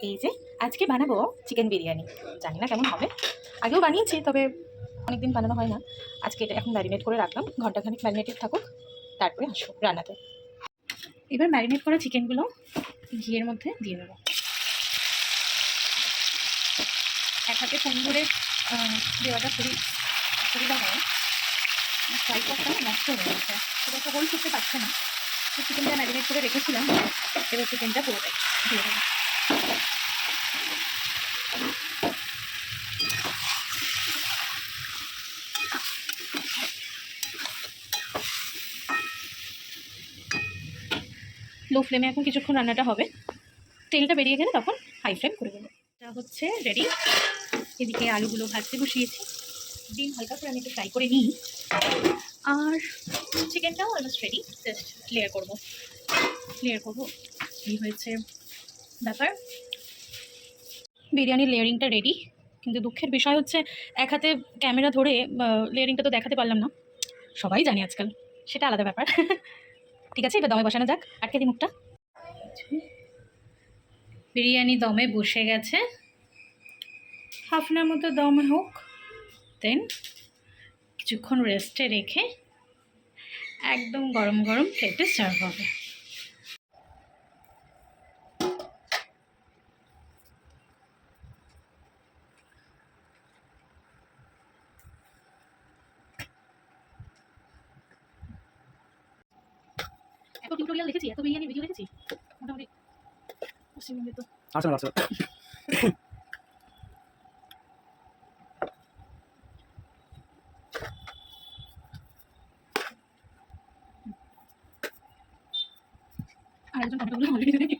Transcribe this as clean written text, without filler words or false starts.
এই যে আজকে বানাবো চিকেন বিরিয়ানি। জানি না কেমন হবে, আগেও বানিয়েছি তবে অনেকদিন বানানো হয় না। আজকে এটা এখন ম্যারিনেট করে রাখলাম, ঘন্টাখানিক ম্যারিনেটেড থাকুক, তারপরে আসবো রান্নাতে। এবার ম্যারিনেট করা চিকেনগুলো ঘিয়ের মধ্যে দিয়ে দেবো। এক হাতে ফোন ধরে দেওয়াটা খুবই অসুবিধা হয়, ফ্রাই করতে নষ্ট হয়ে গেছে, সেটা তো হোল করতে পারছে না। চিকেনটা ম্যারিনেট করে রেখেছিলাম, এবার চিকেনটা পুরোটাই দিয়ে দেবো। লো ফ্লেমে এখন কিছুক্ষণ রান্নাটা হবে, তেলটা বেরিয়ে গেলে তখন হাই ফ্লেম করে দেবো। এটা হচ্ছে রেডি। এদিকে আলুগুলো ভাজতে বসিয়েছি, ডিম হালকা করে আমি একটু ফ্রাই করে নিই, আর চিকেনটাও অলমোস্ট রেডি, জাস্ট লেয়ার করবো। এই হয়েছে ব্যাপার। বিরিয়ানির লেয়ারিংটা রেডি, কিন্তু দুঃখের বিষয় হচ্ছে এক হাতে ক্যামেরা ধরে লেয়ারিংটা তো দেখাতে পারলাম না। সবাই জানি আজকাল, সেটা আলাদা ব্যাপার। ঠিক আছে, এবার দমে বসানো যাক। আটকে দিই মুখটা। বিরিয়ানি দমে বসে গেছে, হাফ অ্যান আওয়ার মতো দমে হোক, দেন কিছুক্ষণ রেস্টে রেখে একদম গরম গরম প্লেটে সার্ভ হবে। এত টিউটোরিয়াল দেখেছি, এত বিরিয়ানি ভিডিও দেখেছি, মোটামুটি পশ্চিমবঙ্গে তো আচ্ছা আরেকজন টমেটোগুলো অলরেডি